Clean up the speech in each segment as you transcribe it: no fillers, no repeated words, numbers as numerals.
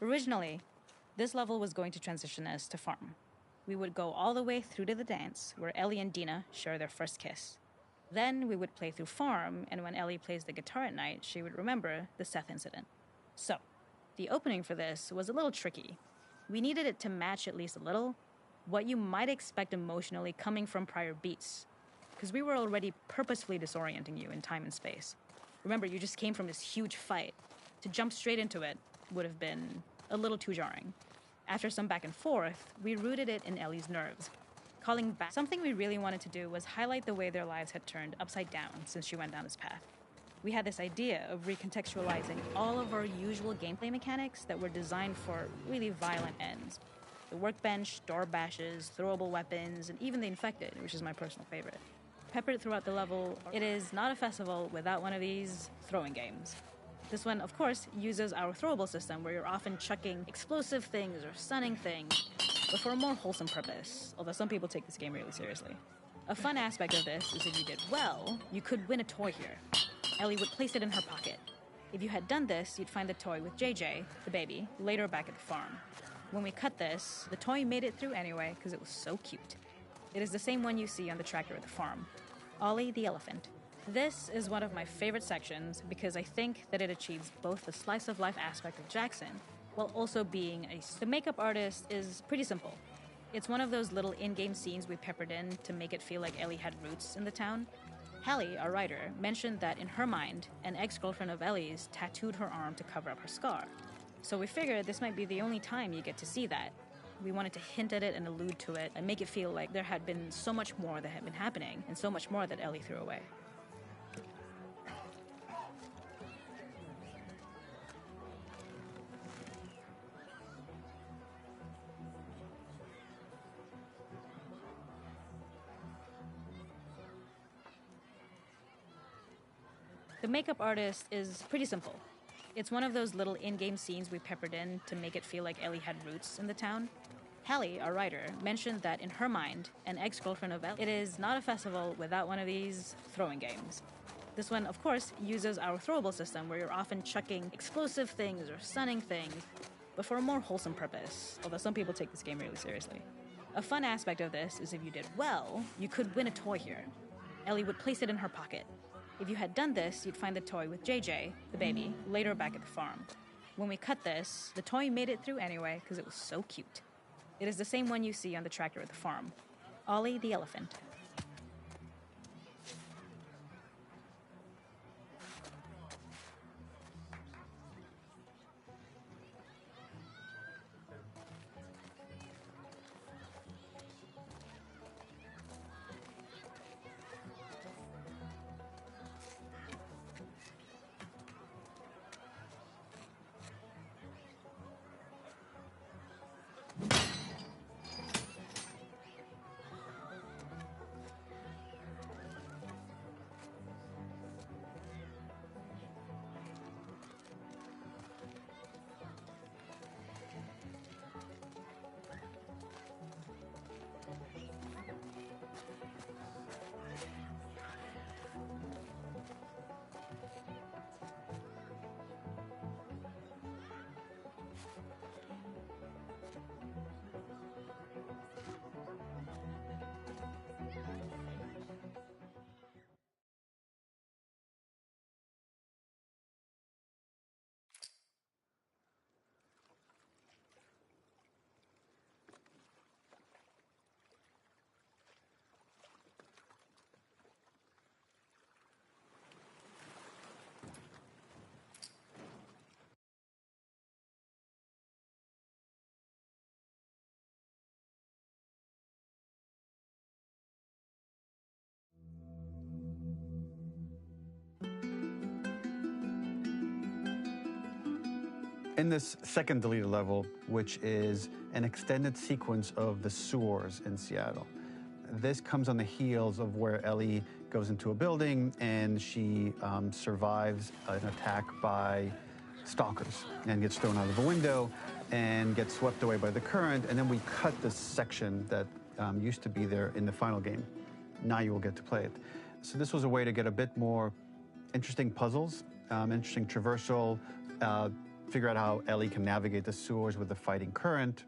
Originally, this level was going to transition us to farm. We would go all the way through to the dance, where Ellie and Dina share their first kiss. Then we would play through farm, and when Ellie plays the guitar at night, she would remember the Seth incident. So, the opening for this was a little tricky. We needed it to match at least a little what you might expect emotionally coming from prior beats, because we were already purposefully disorienting you in time and space. Remember, you just came from this huge fight. To jump straight into it would have been a little too jarring. After some back and forth, we rooted it in Ellie's nerves. Calling back, something we really wanted to do was highlight the way their lives had turned upside down since she went down this path. We had this idea of recontextualizing all of our usual gameplay mechanics that were designed for really violent ends. The workbench, door bashes, throwable weapons, and even the infected, which is my personal favorite. Peppered throughout the level, it is not a festival without one of these throwing games. This one, of course, uses our throwable system where you're often chucking explosive things or stunning things, but for a more wholesome purpose, although some people take this game really seriously. A fun aspect of this is if you did well, you could win a toy here. Ellie would place it in her pocket. If you had done this, you'd find the toy with JJ, the baby, later back at the farm. When we cut this, the toy made it through anyway because it was so cute. It is the same one you see on the tractor at the farm. Ollie the elephant. This is one of my favorite sections because I think that it achieves both the slice-of-life aspect of Jackson while also being The makeup artist is pretty simple. It's one of those little in-game scenes we peppered in to make it feel like Ellie had roots in the town. Hallie, our writer, mentioned that in her mind, an ex-girlfriend of Ellie's tattooed her arm to cover up her scar. So we figured this might be the only time you get to see that. We wanted to hint at it and allude to it and make it feel like there had been so much more that had been happening and so much more that Ellie threw away. The makeup artist is pretty simple. It's one of those little in-game scenes we peppered in to make it feel like Ellie had roots in the town. Hallie, our writer, mentioned that in her mind, an ex-girlfriend of Ellie, it is not a festival without one of these throwing games. This one, of course, uses our throwable system where you're often chucking explosive things or stunning things, but for a more wholesome purpose, although some people take this game really seriously. A fun aspect of this is if you did well, you could win a toy here. Ellie would place it in her pocket. If you had done this, you'd find the toy with JJ, the baby, later back at the farm. When we cut this, the toy made it through anyway because it was so cute. It is the same one you see on the tractor at the farm. Ollie the elephant. In this second deleted level, which is an extended sequence of the sewers in Seattle, this comes on the heels of where Ellie goes into a building and she survives an attack by stalkers and gets thrown out of a window and gets swept away by the current. And then we cut this section that used to be there in the final game. Now you will get to play it. So this was a way to get a bit more interesting puzzles, interesting traversal, figure out how Ellie can navigate the sewers with the fighting current.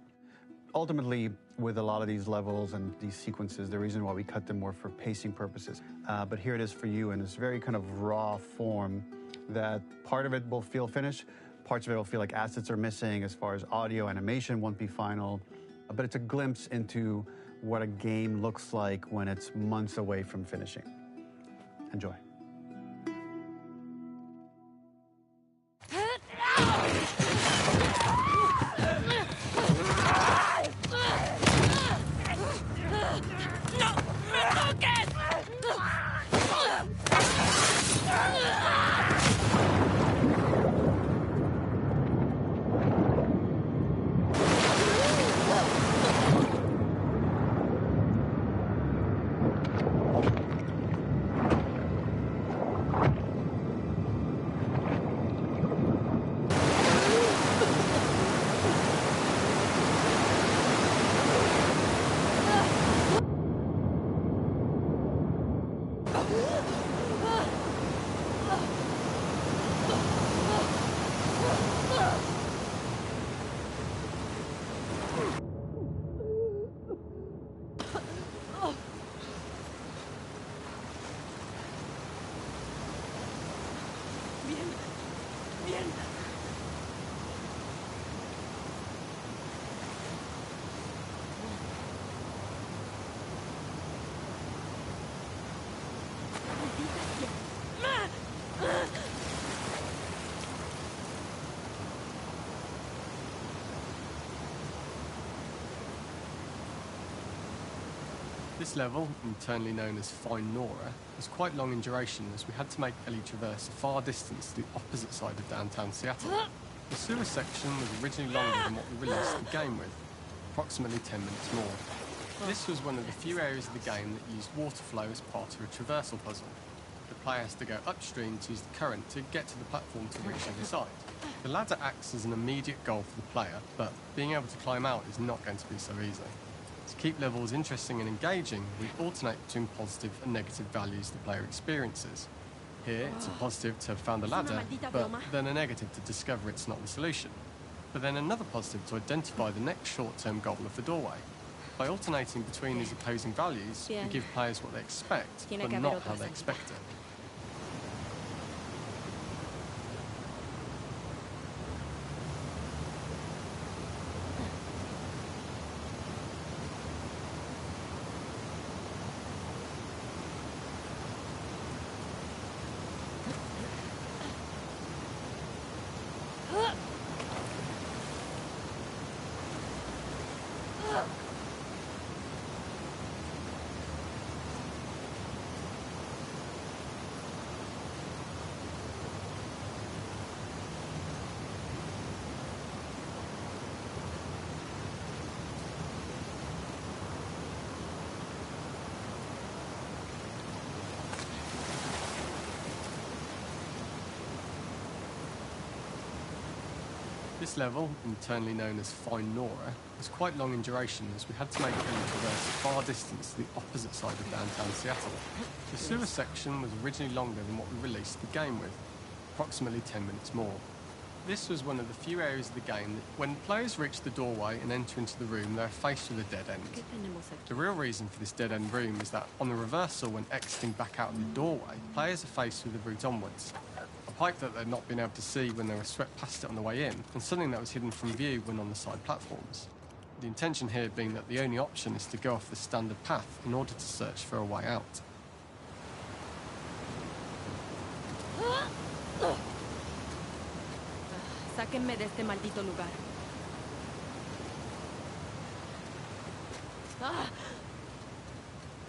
Ultimately, with a lot of these levels and these sequences, the reason why we cut them were for pacing purposes. But here it is for you in this very kind of raw form that part of it will feel finished, parts of it will feel like assets are missing as far as audio, animation won't be final. But it's a glimpse into what a game looks like when it's months away from finishing. Enjoy. This level, internally known as Find Nora, was quite long in duration as we had to make Ellie traverse a far distance to the opposite side of downtown Seattle. The sewer section was originally longer than what we released the game with, approximately 10 minutes more. This was one of the few areas of the game that used water flow as part of a traversal puzzle. The player has to go upstream to use the current to get to the platform to reach the other side. The ladder acts as an immediate goal for the player, but being able to climb out is not going to be so easy. To keep levels interesting and engaging, we alternate between positive and negative values the player experiences. Here, it's a positive to have found the ladder, but then a negative to discover it's not the solution. But then another positive to identify the next short-term goal of the doorway. By alternating between these opposing values, we give players what they expect, but not how they expect it. This level, internally known as Find Nora, was quite long in duration as we had to make Ellie traverse a far distance to the opposite side of downtown Seattle. The sewer section was originally longer than what we released the game with, approximately 10 minutes more. This was one of the few areas of the game that when players reach the doorway and enter into the room, they're faced with a dead end. The real reason for this dead end room is that on the reversal, when exiting back out of the doorway, players are faced with the route onwards. A pipe that they'd not been able to see when they were swept past it on the way in, and something that was hidden from view when on the side platforms. The intention here being that the only option is to go off the standard path in order to search for a way out. Sáquenme de este maldito lugar.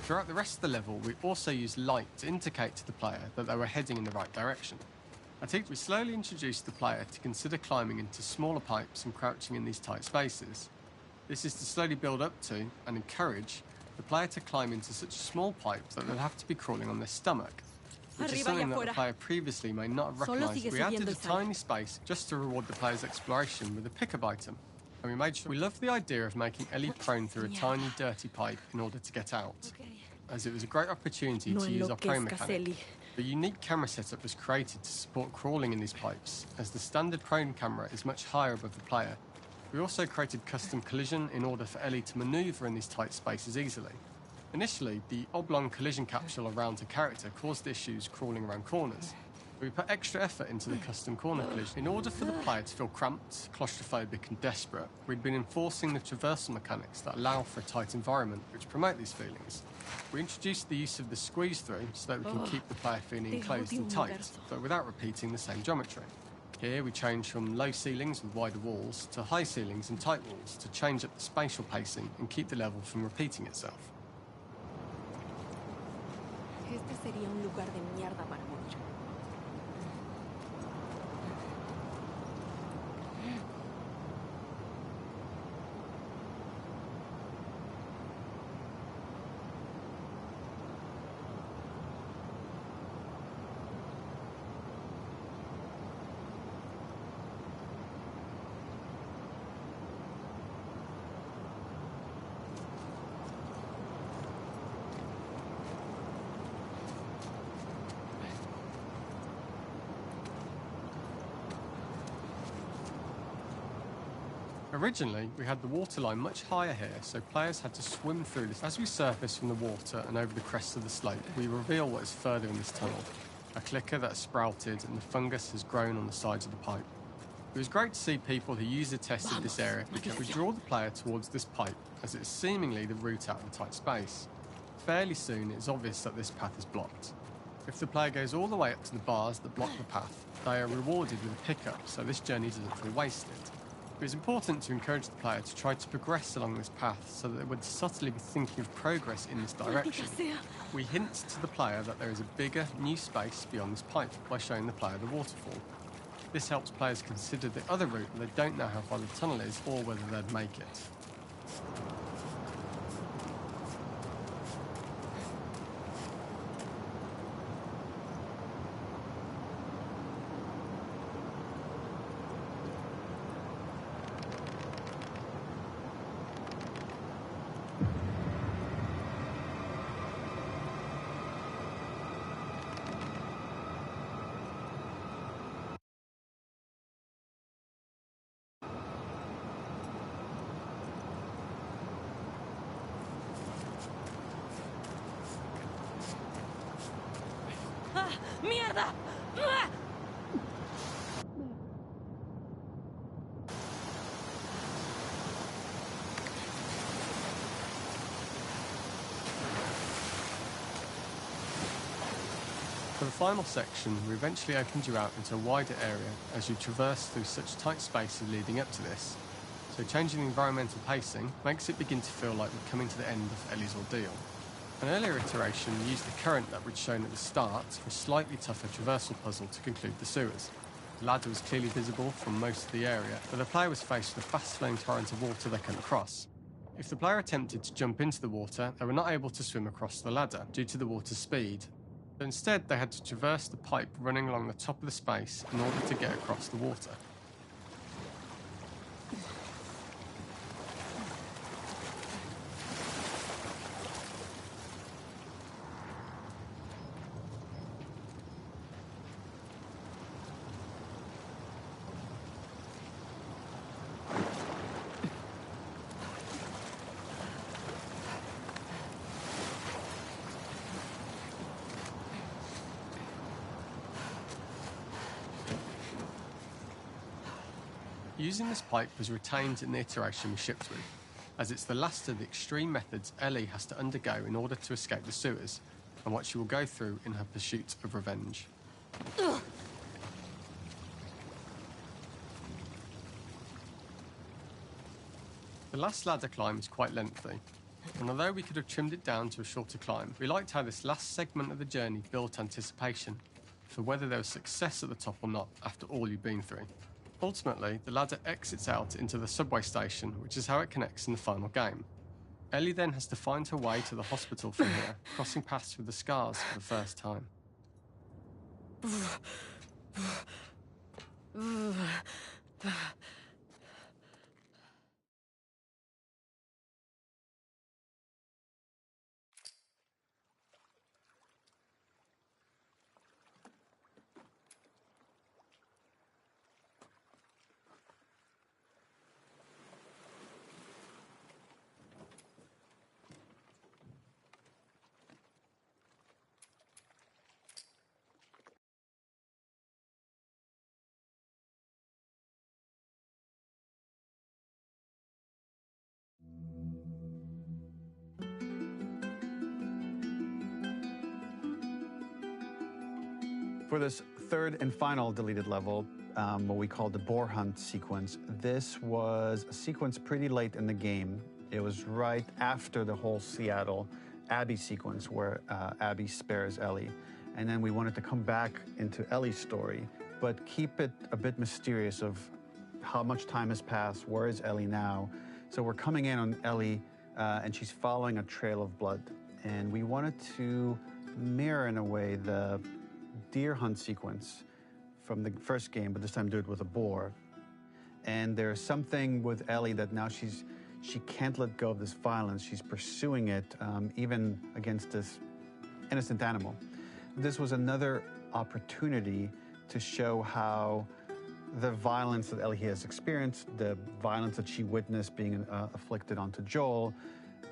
Throughout the rest of the level, we also used light to indicate to the player that they were heading in the right direction. I think we slowly introduced the player to consider climbing into smaller pipes and crouching in these tight spaces. This is to slowly build up to and encourage the player to climb into such a small pipe that they'll have to be crawling on their stomach, which is something that the player previously may not have recognised. We added a tiny space just to reward the player's exploration with a pick-up item. And we made sure we loved the idea of making Ellie prone through a tiny, dirty pipe in order to get out, as it was a great opportunity to use our prone mechanic. A unique camera setup was created to support crawling in these pipes, as the standard prone camera is much higher above the player. We also created custom collision in order for Ellie to manoeuvre in these tight spaces easily. Initially, the oblong collision capsule around her character caused issues crawling around corners. We put extra effort into the custom corner collision. In order for the player to feel cramped, claustrophobic and desperate, we'd been enforcing the traversal mechanics that allow for a tight environment which promote these feelings. We introduced the use of the squeeze through so that we can keep the player feeling enclosed and tight, but without repeating the same geometry. Here we change from low ceilings with wider walls to high ceilings and tight walls to change up the spatial pacing and keep the level from repeating itself. Este sería un lugar de mierda para morir. Originally, we had the waterline much higher here, so players had to swim through this. As we surface from the water and over the crest of the slope, we reveal what is further in this tunnel. A clicker that has sprouted and the fungus has grown on the sides of the pipe. It was great to see people who user tested this area because we draw the player towards this pipe as it is seemingly the route out of the tight space. Fairly soon, it is obvious that this path is blocked. If the player goes all the way up to the bars that block the path, they are rewarded with a pickup, so this journey doesn't feel wasted. It is important to encourage the player to try to progress along this path so that they would subtly be thinking of progress in this direction. We hint to the player that there is a bigger, new space beyond this pipe by showing the player the waterfall. This helps players consider the other route when they don't know how far the tunnel is or whether they'd make it. ¡Mierda! For the final section, we eventually opened you out into a wider area as you traverse through such tight spaces leading up to this. So changing the environmental pacing makes it begin to feel like we're coming to the end of Ellie's ordeal. An earlier iteration used the current that we'd shown at the start for a slightly tougher traversal puzzle to conclude the sewers. The ladder was clearly visible from most of the area, but the player was faced with a fast-flowing torrent of water they couldn't cross. If the player attempted to jump into the water, they were not able to swim across the ladder due to the water's speed. But instead, they had to traverse the pipe running along the top of the space in order to get across the water. Using this pipe was retained in the iteration we shipped with, as it's the last of the extreme methods Ellie has to undergo in order to escape the sewers, and what she will go through in her pursuit of revenge. The last ladder climb is quite lengthy, and although we could have trimmed it down to a shorter climb, we liked how this last segment of the journey built anticipation for whether there was success at the top or not after all you've been through. Ultimately, the ladder exits out into the subway station, which is how it connects in the final game. Ellie then has to find her way to the hospital from here, crossing paths with the scars for the first time. For this third and final deleted level, what we call the boar hunt sequence, this was a sequence pretty late in the game. It was right after the whole Seattle Abby sequence where Abby spares Ellie. And then we wanted to come back into Ellie's story, but keep it a bit mysterious of how much time has passed, where is Ellie now? So we're coming in on Ellie, and she's following a trail of blood. And we wanted to mirror, in a way, the deer hunt sequence from the first game, but this time do it with a boar. And there's something with Ellie that now she can't let go of this violence. She's pursuing it, even against this innocent animal. This was another opportunity to show how the violence that Ellie has experienced, the violence that she witnessed being afflicted onto Joel,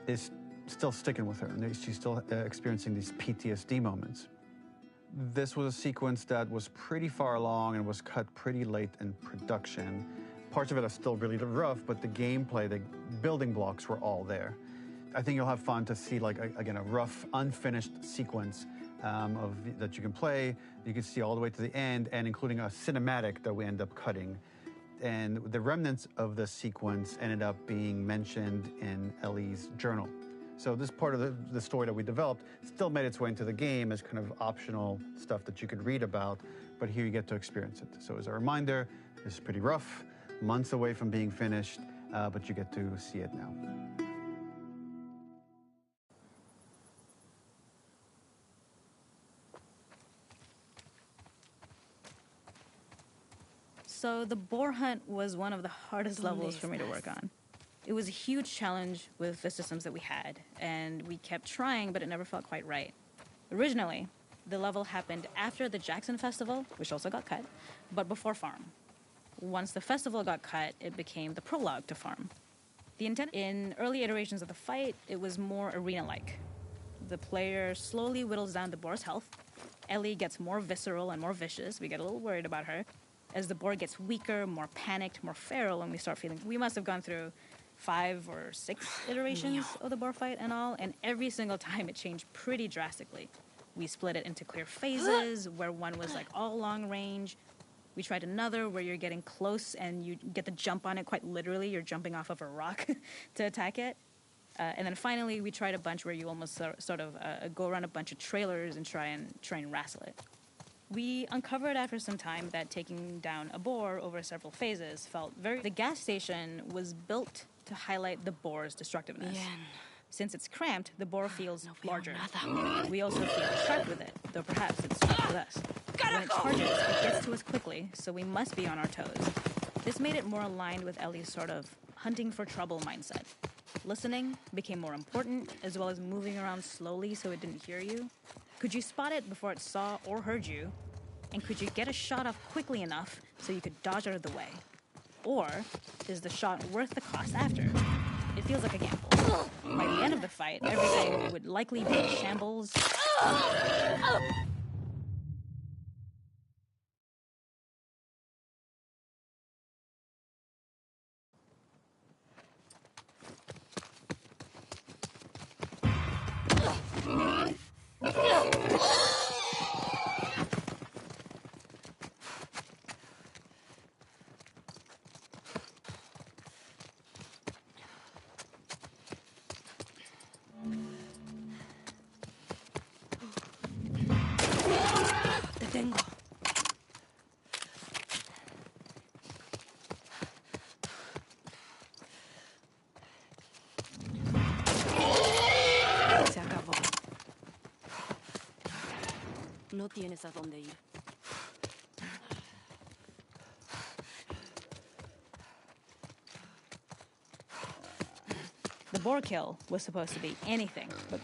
is still sticking with her, and she's still experiencing these PTSD moments. This was a sequence that was pretty far along and was cut pretty late in production. Parts of it are still really rough, but the gameplay, the building blocks were all there. I think you'll have fun to see, like, again, a rough, unfinished sequence that you can play. You can see all the way to the end, and including a cinematic that we end up cutting. And the remnants of the sequence ended up being mentioned in Ellie's journal. So this part of the story that we developed still made its way into the game as kind of optional stuff that you could read about, but here you get to experience it. So as a reminder, this is pretty rough, months away from being finished, but you get to see it now. So the boar hunt was one of the hardest levels for me to work on. It was a huge challenge with the systems that we had, and we kept trying, but it never felt quite right. Originally, the level happened after the Jackson Festival, which also got cut, but before Farm. Once the festival got cut, it became the prologue to Farm. The intent in early iterations of the fight, it was more arena-like. The player slowly whittles down the boar's health. Ellie gets more visceral and more vicious. We get a little worried about her. As the boar gets weaker, more panicked, more feral, and we start feeling... We must have gone through 5 or 6 iterations of the boar fight and all, and every single time it changed pretty drastically. We split it into clear phases, where one was like all long range. We tried another where you're getting close and you get the jump on it quite literally. You're jumping off of a rock to attack it. And then finally, we tried a bunch where you almost sort of go around a bunch of trailers and try and wrestle it. We uncovered after some time that taking down a boar over several phases felt very... The gas station was built to highlight the boar's destructiveness. Bien. Since it's cramped, the boar feels larger. We also feel trapped with it, though perhaps it's trapped with us. When it charges, it gets to us quickly, so we must be on our toes. This made it more aligned with Ellie's sort of hunting for trouble mindset. Listening became more important, as well as moving around slowly so it didn't hear you. Could you spot it before it saw or heard you? And could you get a shot off quickly enough so you could dodge out of the way? Or is the shot worth the cost after? It feels like a gamble. By the end of the fight, everything would likely be in shambles. Tengo. Se acabó. No tienes a dónde ir. The boar kill was supposed to be anything but